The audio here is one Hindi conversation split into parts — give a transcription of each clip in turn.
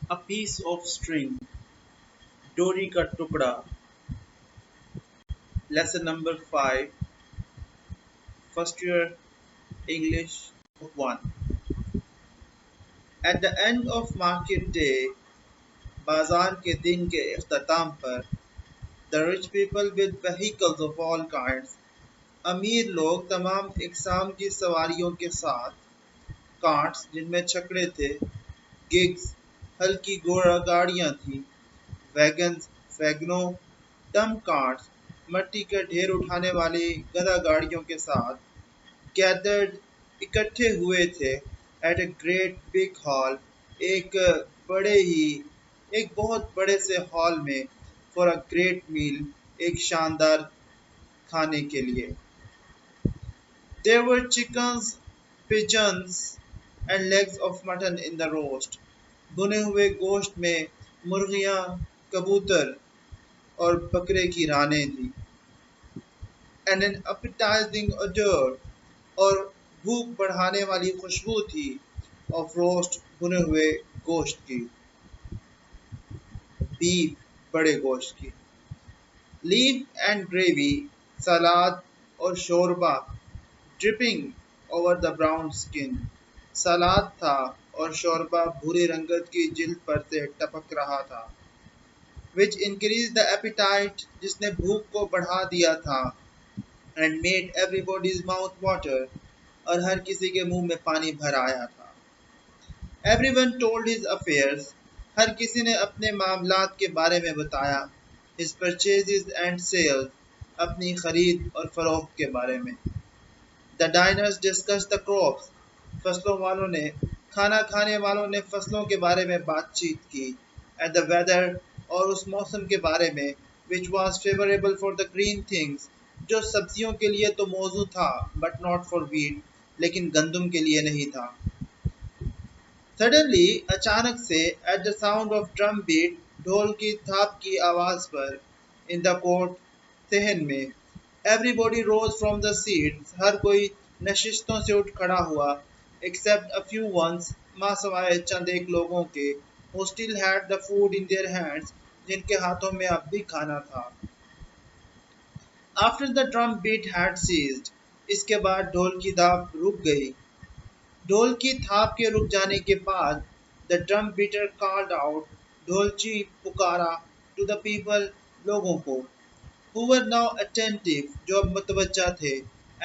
A piece of string, डोरी का टुकड़ा. Lesson number 5, first year English book 1. At the end of market day, बाजार के दिन के इख्तिताम पर, the rich people with vehicles of all kinds, अमीर लोग तमाम इकसाम की सवारियों के साथ, कार्ट्स जिनमें छकड़े थे, गिग्स हल्की घोड़ा गाड़ियां थी, वैगन्स वैगनों, डंप कार्ट्स मट्टी का ढेर उठाने वाली गधा गाड़ियों के साथ, gathered इकट्ठे हुए थे at a great big hall, एक बड़े ही एक बहुत बड़े से हॉल में, for a great meal, एक शानदार खाने के लिए. There were chickens, pigeons and legs of mutton in the roast. भुने हुए गोश्त में मुर्गियां, कबूतर और बकरे की रानें थी. And an appetizing odor, और भूख बढ़ाने वाली खुशबू थी, of roast, भुने हुए गोश्त की, beef, बड़े गोश्त की. Leaf and gravy, सलाद और शोरबा, dripping over the brown skin. सलाद था और शोरबा भूरे रंगत की जिल्द पर से टपक रहा था. Which increased the appetite, जिसने भूख को बढ़ा दिया था, and made everybody's mouth water, और हर किसी के मुंह में पानी भर आया था. Everyone told his affairs, हर किसी ने अपने मामलात के बारे में बताया. His purchases and sales, अपनी खरीद और फरोख्त के बारे में. The diners discussed the crops, फसलों वालों ने खाना खाने वालों ने फसलों के बारे में बातचीत की. And the weather, और उस मौसम के बारे में, which was favorable for the green things, जो सब्जियों के लिए तो मौजू था, but not for wheat, लेकिन गंदुम के लिए नहीं था. Suddenly, अचानक से, at the sound of drum beat, ढोल की थाप की आवाज पर, in the court, सहन में, everybody rose from the seats, हर कोई नशिस्तों से उठ खड़ा हुआ, except a few ones, मासवाए चंद एक लोगों के, who still had the food in their hands, जिनके हाथों में अब भी खाना था. After the drum beat had ceased, इसके बाद ढोल की थाप रुक गई. ढोल की थाप के रुक जाने के बाद, the drum beater called out, ढोलची पुकारा, to the people, लोगों को, who were now attentive, जो अब मुतवज्जा थे,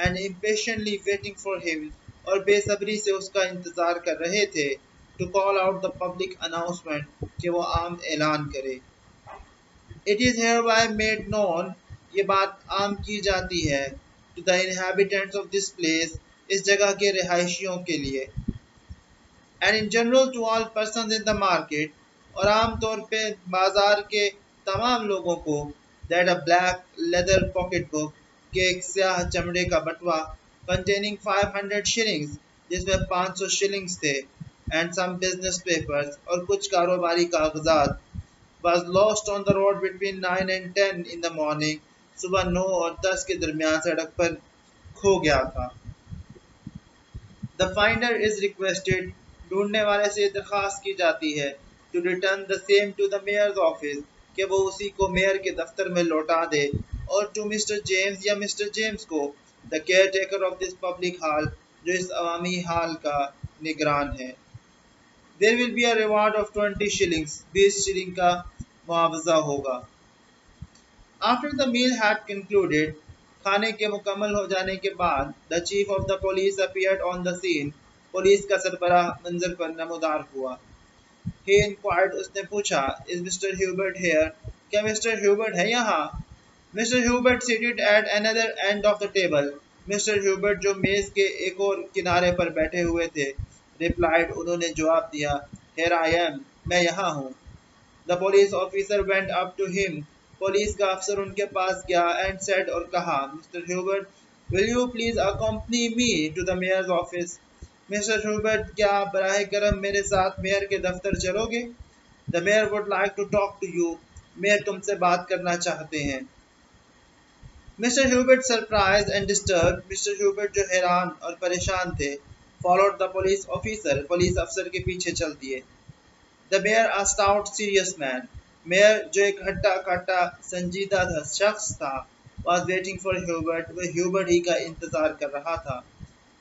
and impatiently waiting for him, और बेसब्री से उसका इंतजार कर रहे थे, to call out the public announcement, कि वो आम ऐलान करे. It is hereby made known, ये बात आम की जाती है, to the inhabitants of this place, इस जगह के रिहायशियों के लिए, and in general to all persons in the market, और आम तौर पे बाजार के तमाम लोगों को, that a black leather pocket book, के एक स्याह चमड़े का बटवा, containing 500 shillings, जिसमें 500 shillings थे, and some business papers, और कुछ कारोबारी कागजात, was lost on the road between 9 and 10 in the morning, सुबह 9 और 10 के दरमियान सड़क पर खो गया था. The finder is requested, ढूंढने वाले से दरख्वास्त की जाती है, to return the same to the mayor's office, कि वो उसी को मेयर के दफ्तर में लौटा दे, और to Mr. James या Mr. James को, the caretaker of this public hall, जो इस अवामी हाल का निगरान है. There will be a reward of 20 shillings, 20 shilling का मुआवजा होगा. After the meal had concluded, खाने के मुकम्मल हो जाने के बाद, the chief of the police appeared on the scene, police का सरबराह मंजर पर नमूदार हुआ. He inquired, उसने पूछा, is Mr. Hubert here? क्या Mr. Hubert है यहाँ? Mr. Hubert seated at another end of the table. Mr. Hubert जो मेज के एक और किनारे पर बैठे हुए थे, replied, उन्होंने जवाब दिया, here I am, मैं यहाँ हूँ. The police officer went up to him, police का अफसर उनके पास गया, and said, और कहा, Mr. Hubert, will you please accompany me to the mayor's office? Mr. Hubert, क्या आप बराह करम मेरे साथ मेयर के दफ्तर चलोगे? The mayor would like to talk to you. Mayor तुमसे बात करना चाहते हैं. Mr. Hubert, surprised and disturbed, Mr. Hubert जो हैरान और परेशान थे, followed the police officer, police अफसर के पीछे चल दिए. The mayor, a stout, serious man. Mayor जो एक हट्टा कट्टा संजीदा शख्स था, was waiting for Hubert. वह ह्यूबर्ट ही का इंतजार कर रहा था.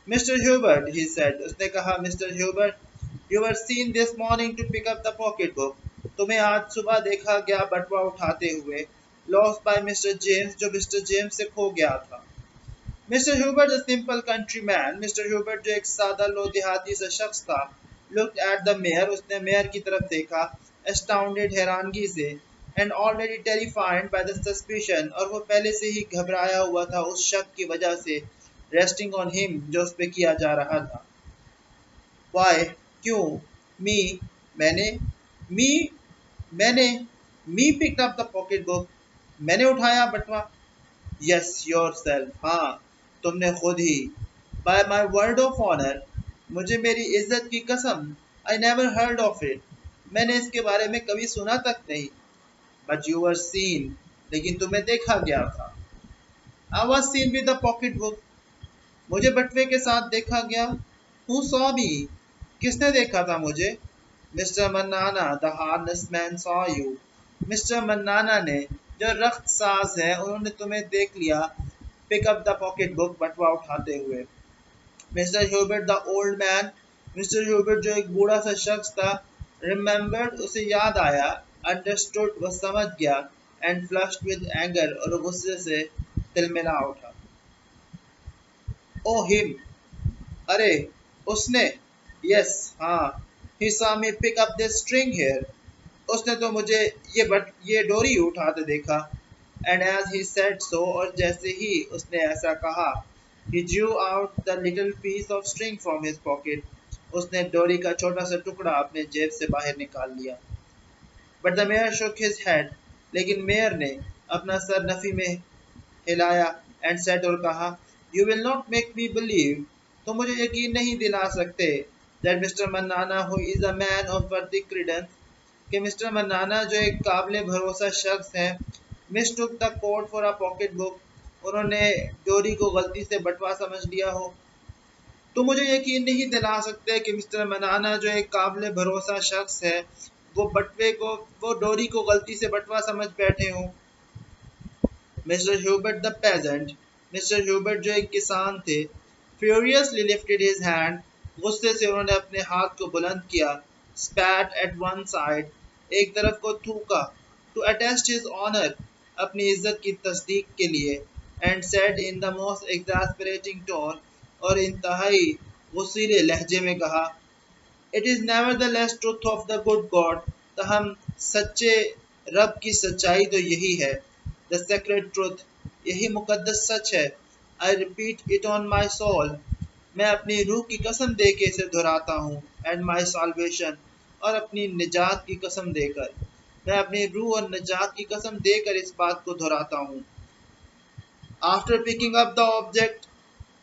Mr. Hubert, he said. उसने कहा, Mr. Hubert, you were seen this morning to pick up the pocketbook. तुम्हें आज सुबह देखा गया बटुआ उठाते हुए. Lost by Mr. James, जो Mr. James से खो गया था. Mr. Hubert, a simple countryman. Mr. Hubert जो एक सादा लो देहाती सा शख्स था, looked at the mayor. उसने मेयर की तरफ देखा, astounded हैरानगी से, and already terrified by the suspicion. और वो पहले से ही घबराया हुआ था उस शक की वजह से, resting on him जो उस पे किया जा रहा था. Why? क्यों? Me? मैंने? Me? मैंने? Me picked up the pocketbook. मैंने उठाया बटुआ. Yes, yourself. हाँ, तुमने खुद ही. By my word of honor. मुझे मेरी इज्जत की कसम. I never heard of it. मैंने इसके बारे में कभी सुना तक नहीं. But you were seen. लेकिन तुम्हें देखा गया था. I was seen with the pocketbook. मुझे बटुए के साथ देखा गया. Who saw me? किसने देखा था मुझे? Mr. Mannana, the harness man saw you. Mr. Mannana ने, जो रख्त साज है, उन्होंने तुम्हें देख लिया. Pick up the pocketbook, बटुआ उठाते हुए. Mr. Hubert, the old man. Mr. Hubert जो एक बूढ़ा सा शख्स था, remembered, उसे याद आया. Understood, वह समझ गया. And flushed with anger, और गुस्से से तिलमिला उठा. Oh, him. अरे, उसने. Yes, हाँ. He saw me pick up this string here. उसने तो मुझे ये डोरी उठाते देखा. And as he said so, और जैसे ही उसने ऐसा कहा, he drew out the little piece of string from his pocket. उसने डोरी का छोटा सा टुकड़ा अपने जेब से बाहर निकाल लिया. But the mayor shook his head. लेकिन मेयर ने अपना सर नफी में हिलाया and said, और कहा, you will not make me believe. तो मुझे यकीन नहीं दिला सकते that Mr. Mannana, who is a man of worthy credence, कि मिस्टर मन्नाना जो एक काबिल भरोसा शख्स है, mistook the coat for a pocket book. उन्होंने डोरी को गलती से बटुआ समझ लिया हो. तो मुझे यकीन नहीं दिला सकते कि मिस्टर मन्नाना जो एक काबिल भरोसा शख्स है, वो डोरी को गलती से बटुआ समझ बैठे हों. Mr. Hubert the peasant, Mr. Hubert जो एक किसान थे, furiously lifted his hand. गुस्से से उन्होंने अपने हाथ को बुलंद किया. Spat at one side, एक तरफ को थूका. To attest his honor, अपनी इज्जत की तस्दीक के लिए. And said in the most exasperating tone, और इंतहाई गुस्सीले लहजे में कहा, It is nevertheless truth of the good God. तहम सच्चे रब की सच्चाई तो यही है. The sacred truth, यही मुकद्दस सच है. I repeat it on my soul. मैं अपनी रूह की कसम दे के इसे दोहराता हूँ. And my salvation, और अपनी निजात की कसम देकर. मैं अपनी रूह और निजात की कसम देकर इस बात को दोहराता हूँ. After picking up the object,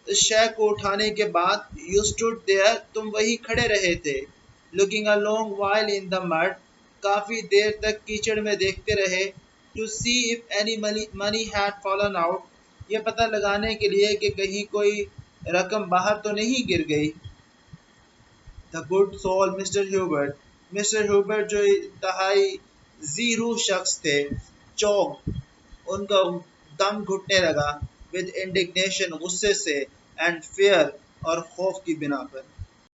इस शय को उठाने के बाद, you stood there, तुम वही खड़े रहे थे. Looking a long while in the mud, काफी देर तक कीचड़ में देखते रहे. To see if any money had fallen out, ये पता लगाने के लिए कि कहीं कोई रकम बाहर तो नहीं गिर गई. The good soul Mr. Hubert जो इंतहाई ज़ीरू शख्स थे, चौक, उनका दम घुटने लगा. With indignation, गुस्से से, and fear, और खौफ की बिना पर.